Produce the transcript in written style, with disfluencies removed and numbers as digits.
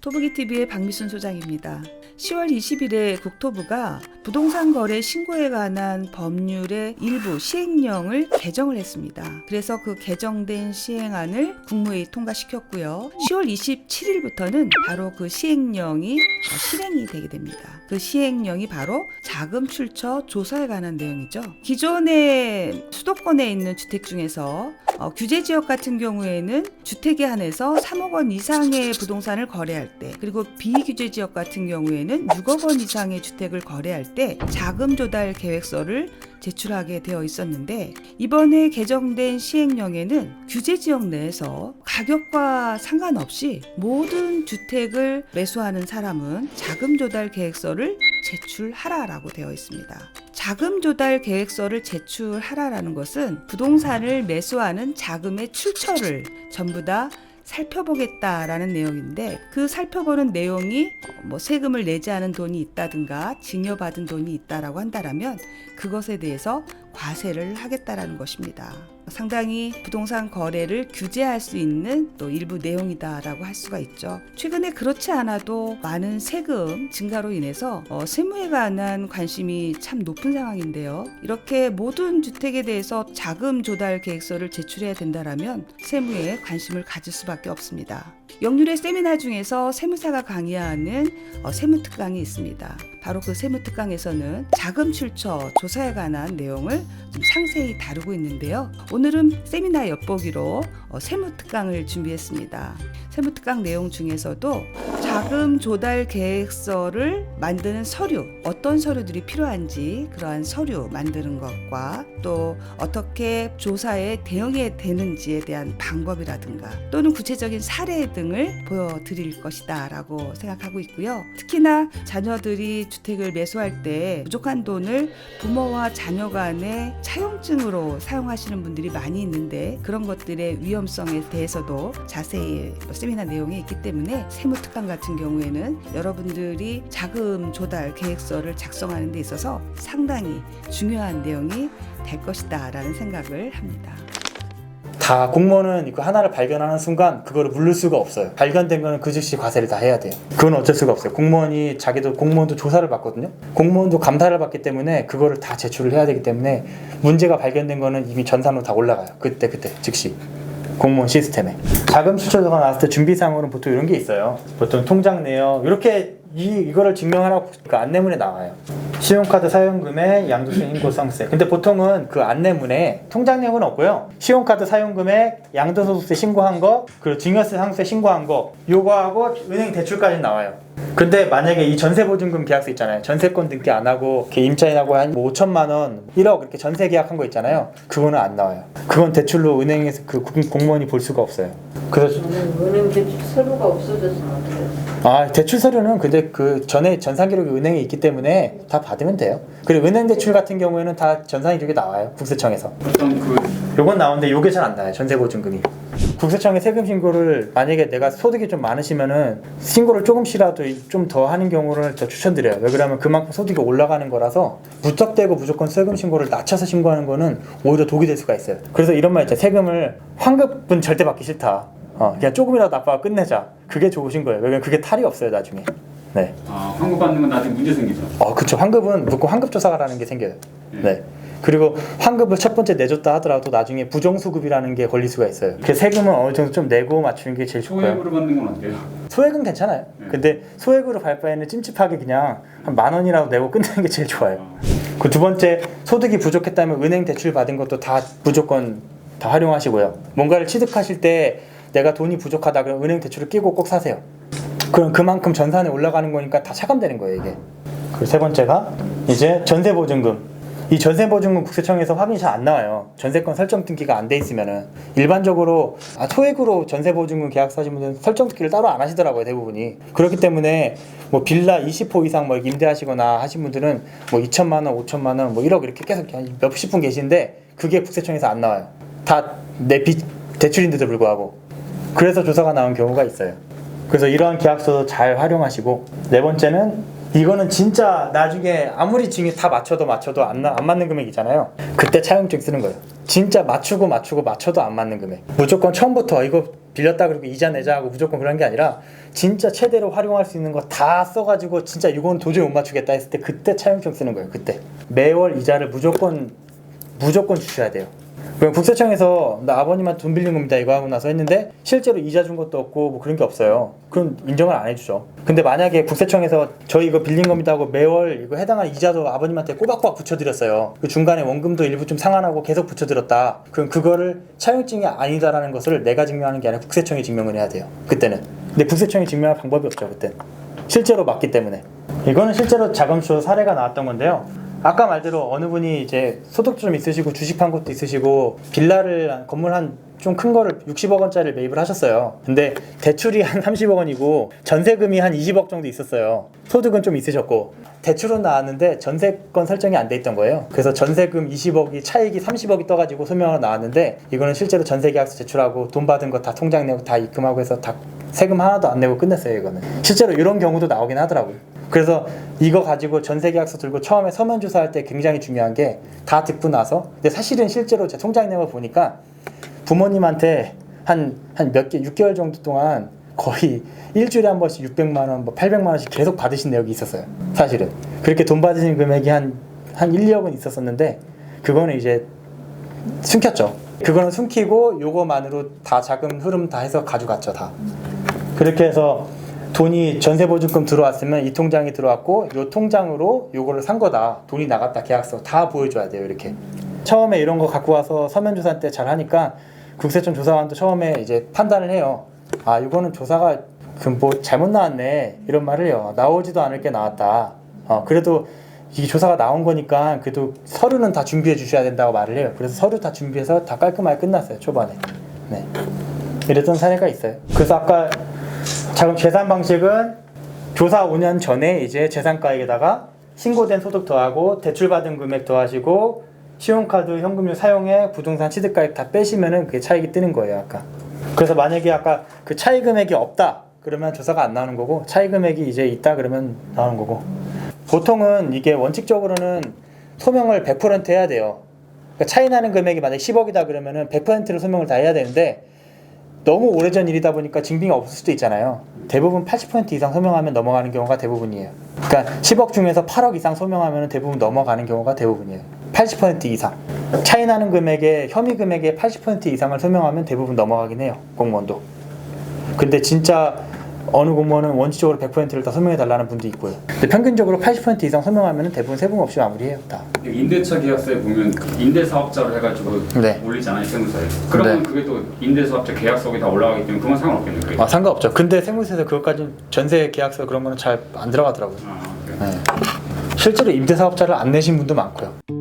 토부기TV의 박미순 소장입니다. 10월 20일에 국토부가 부동산 거래 신고에 관한 법률의 일부 시행령을 개정을 했습니다. 그래서 그 개정된 시행안을 국무회의 통과시켰고요. 10월 27일부터는 바로 그 시행령이 실행이 되게 됩니다. 그 시행령이 바로 자금 출처 조사에 관한 내용이죠. 기존의 수도권에 있는 주택 중에서 규제지역 같은 경우에는 주택에 한해서 3억 원 이상의 부동산을 거래할 때, 그리고 비규제지역 같은 경우에는 6억 원 이상의 주택을 거래할 때 자금 조달 계획서를 제출하게 되어 있었는데, 이번에 개정된 시행령에는 규제지역 내에서 가격과 상관없이 모든 주택을 매수하는 사람은 자금 조달 계획서를 제출하라라고 되어 있습니다. 자금 조달 계획서를 제출하라라는 것은 부동산을 매수하는 자금의 출처를 전부 다 살펴보겠다라는 내용인데, 그 살펴보는 내용이 세금을 내지 않은 돈이 있다든가 증여받은 돈이 있다라고 한다라면 그것에 대해서 과세를 하겠다라는 것입니다. 상당히 부동산 거래를 규제할 수 있는 또 일부 내용이다라고 할 수가 있죠. 최근에 그렇지 않아도 많은 세금 증가로 인해서 세무에 관한 관심이 참 높은 상황인데요. 이렇게 모든 주택에 대해서 자금 조달 계획서를 제출해야 된다라면 세무에 관심을 가질 수밖에 없습니다. 영률의 세미나 중에서 세무사가 강의하는 세무특강이 있습니다. 바로 그 세무특강에서는 자금 출처 조사에 관한 내용을 좀 상세히 다루고 있는데요. 오늘은 세미나 엿보기로 세무특강을 준비했습니다. 세무특강 내용 중에서도 자금 조달 계획서를 만드는 서류, 어떤 서류들이 필요한지 그러한 서류 만드는 것과 또 어떻게 조사에 대응해야 되는지에 대한 방법이라든가 또는 구체적인 사례 등을 보여드릴 것이다 라고 생각하고 있고요. 특히나 자녀들이 주택을 매수할 때 부족한 돈을 부모와 자녀 간의 차용증으로 사용하시는 분들이 많이 있는데, 그런 것들의 위험성에 대해서도 자세히 세미나 내용이 있기 때문에 세무특강 같은 경우에는 여러분들이 자금 조달 계획서를 작성하는 데 있어서 상당히 중요한 내용이 될 것이다 라는 생각을 합니다. 다 공무원은 이거 하나를 발견하는 순간 그거를 물릴 수가 없어요. 발견된 거는 그 즉시 과세를 다 해야 돼요. 그건 어쩔 수가 없어요. 공무원도 조사를 받거든요. 공무원도 감사를 받기 때문에 그거를 다 제출을 해야 되기 때문에 문제가 발견된 거는 이미 전산으로 다 올라가요. 그때 즉시 공무원 시스템에. 자금 출처가 나왔을 때 준비사항으로는 보통 이런 게 있어요. 보통 통장 내역 이렇게 이거를 증명하라고 그 안내문에 나와요. 신용카드 사용금액, 양도세, 인고상세. 근데 보통은 그 안내문에 통장 내역은 없고요. 신용카드 사용금액, 양도소득세 신고한 거, 그리고 증여세, 상세 신고한 거, 요거하고 은행 대출까지 나와요. 근데 만약에 이 전세보증금 계약서 있잖아요. 전세권 등기 안 하고 이렇게 임차인하고 한 5천만 원, 1억 이렇게 전세 계약한 거 있잖아요. 그거는 안 나와요. 그건 대출로 은행에서 그 공무원이 볼 수가 없어요. 그래서 은행 대출 서류가 없어져서 어떡해요? 대출 서류는 근데 그 전에 전산 기록이 은행에 있기 때문에 다 받으면 돼요. 그리고 은행 대출 같은 경우에는 다 전산 기록이 나와요. 국세청에서. 요건 나오는데 요게 잘 안 나와요. 전세보증금이. 국세청에 세금 신고를 만약에 내가 소득이 좀 많으시면은 신고를 조금씩이라도 좀 더 하는 경우를 더 추천드려요. 왜 그러면 그만큼 소득이 올라가는 거라서 무턱대고 무조건 세금 신고를 낮춰서 신고하는 거는 오히려 독이 될 수가 있어요. 그래서 이런 말 있잖아요. 세금을 환급은 절대 받기 싫다. 그냥 조금이라도 아빠가 끝내자. 그게 좋으신 거예요. 왜냐면 그게 탈이 없어요 나중에. 네. 환급 받는 건 나중에 문제 생기죠. 그쵸. 환급은 무조건 환급 조사라는 게 생겨요. 네. 그리고 환급을 첫 번째 내줬다 하더라도 나중에 부정수급이라는 게 걸릴 수가 있어요. 그 세금은 어느 정도 좀 내고 맞추는 게 제일 좋고요. 소액으로 받는 건 어때요? 소액은 괜찮아요. 근데 소액으로 갈 바에는 찜찜하게 그냥 한 10,000원이라도 내고 끝내는 게 제일 좋아요. 그 두 번째, 소득이 부족했다면 은행 대출 받은 것도 다 무조건 다 활용하시고요. 뭔가를 취득하실 때 내가 돈이 부족하다 그러면 은행 대출을 끼고 꼭 사세요. 그럼 그만큼 전산에 올라가는 거니까 다 차감되는 거예요 이게. 그리고 세 번째가 이제 전세보증금. 이 전세보증금 국세청에서 확인이 잘 안 나와요. 전세권 설정 등기가 안 돼 있으면은. 일반적으로 소액으로 전세보증금 계약서 하신 분들은 설정 등기를 따로 안 하시더라고요 대부분이. 그렇기 때문에 뭐 빌라 20호 이상 뭐 임대하시거나 하신 분들은 뭐 2천만 원, 5천만 원, 뭐 1억 이렇게 계속 몇십 분 계시는데 그게 국세청에서 안 나와요. 다 내 대출인데도 불구하고. 그래서 조사가 나온 경우가 있어요. 그래서 이러한 계약서도 잘 활용하시고, 네 번째는 이거는 진짜 나중에 아무리 증여 다 맞춰도 안 맞는 금액이잖아요. 그때 차용증 쓰는 거예요. 진짜 맞춰도 안 맞는 금액. 무조건 처음부터 이거 빌렸다 그러고 이자 내자 하고 무조건 그런 게 아니라 진짜 최대로 활용할 수 있는 거 다 써가지고 진짜 이건 도저히 못 맞추겠다 했을 때 그때 차용증 쓰는 거예요. 그때 매월 이자를 무조건 주셔야 돼요. 그럼 국세청에서 나 아버님한테 돈 빌린 겁니다 이거 하고 나서 했는데 실제로 이자 준 것도 없고 뭐 그런 게 없어요. 그럼 인정을 안 해주죠. 근데 만약에 국세청에서 저희 이거 빌린 겁니다 하고 매월 이거 해당하는 이자도 아버님한테 꼬박꼬박 붙여드렸어요. 그 중간에 원금도 일부 좀 상환하고 계속 붙여드렸다. 그럼 그거를 차용증이 아니다라는 것을 내가 증명하는 게 아니라 국세청이 증명을 해야 돼요. 그때는. 근데 국세청이 증명할 방법이 없죠. 그때 실제로 맞기 때문에. 이거는 실제로 자금추 사례가 나왔던 건데요. 아까 말대로 어느 분이 이제 소득도 좀 있으시고 주식 판 것도 있으시고 빌라를 건물 한 좀 큰 거를 60억 원짜리를 매입을 하셨어요. 근데 대출이 한 30억 원이고 전세금이 한 20억 정도 있었어요. 소득은 좀 있으셨고 대출은 나왔는데 전세권 설정이 안 돼 있던 거예요. 그래서 전세금 20억이 차익이 30억이 떠가지고 소명으로 나왔는데 이거는 실제로 전세계약서 제출하고 돈 받은 거 다 통장 내고 다 입금하고 해서 다 세금 하나도 안 내고 끝냈어요. 이거는 실제로 이런 경우도 나오긴 하더라고요. 그래서 이거 가지고 전세계약서 들고 처음에 서면 조사할 때 굉장히 중요한 게 다 듣고 나서 근데 사실은 실제로 제 통장 내용을 보니까 부모님한테 한 몇 개 6개월 정도 동안 거의 일주일에 한 번씩 600만 원, 뭐 800만 원씩 계속 받으신 내역이 있었어요. 사실은 그렇게 돈 받으신 금액이 한 1, 2억은 있었었는데 그거는 이제 숨겼죠. 그거는 숨기고 요거만으로 다 자금 흐름 다 해서 가져갔죠. 다 그렇게 해서 돈이 전세보증금 들어왔으면 이 통장이 들어왔고 요 통장으로 요거를 산 거다. 돈이 나갔다. 계약서 다 보여줘야 돼요. 이렇게 처음에 이런 거 갖고 와서 서면조사 때 잘 하니까 국세청 조사관도 처음에 이제 판단을 해요. 아 이거는 조사가 뭐 잘못 나왔네 이런 말을 해요. 나오지도 않을 게 나왔다. 그래도 이 조사가 나온 거니까 그래도 서류는 다 준비해 주셔야 된다고 말을 해요. 그래서 서류 다 준비해서 다 깔끔하게 끝났어요. 초반에. 네. 이랬던 사례가 있어요. 그래서 아까 자금 계산 방식은 조사 5년 전에 이제 재산가액에다가 신고된 소득 더하고 대출받은 금액 더하시고 신용카드 현금료 사용에 부동산 취득가액 다 빼시면은 그게 차익이 뜨는 거예요. 아까. 그래서 만약에 아까 그 차익 금액이 없다 그러면 조사가 안 나오는 거고 차익 금액이 이제 있다 그러면 나오는 거고 보통은 이게 원칙적으로는 소명을 100% 해야 돼요. 그러니까 차이 나는 금액이 만약에 10억이다 그러면은 100%를 소명을 다 해야 되는데 너무 오래전 일이다 보니까 증빙이 없을 수도 있잖아요. 대부분 80% 이상 소명하면 넘어가는 경우가 대부분이에요. 그러니까 10억 중에서 8억 이상 소명하면 대부분 넘어가는 경우가 대부분이에요. 80% 이상. 차이 나는 금액의 혐의 금액의 80% 이상을 소명하면 대부분 넘어가긴 해요. 공무원도. 근데 진짜 어느 공무원은 원칙적으로 100%를 다 소명해 달라는 분도 있고요. 근데 평균적으로 80% 이상 소명하면 대부분 세금 없이 마무리해요. 다. 임대차 계약서에 보면 임대사업자로 해가지고 네. 올리잖아요 세무서에. 그러면 네. 그게 또 임대사업자 계약서에 다 올라가기 때문에 그건 상관없겠네요. 그게. 상관없죠. 근데 세무서에서 그것까지 전세 계약서 그런 거는 잘 안 들어가더라고요. 그래요? 네. 실제로 임대사업자를 안 내신 분도 많고요.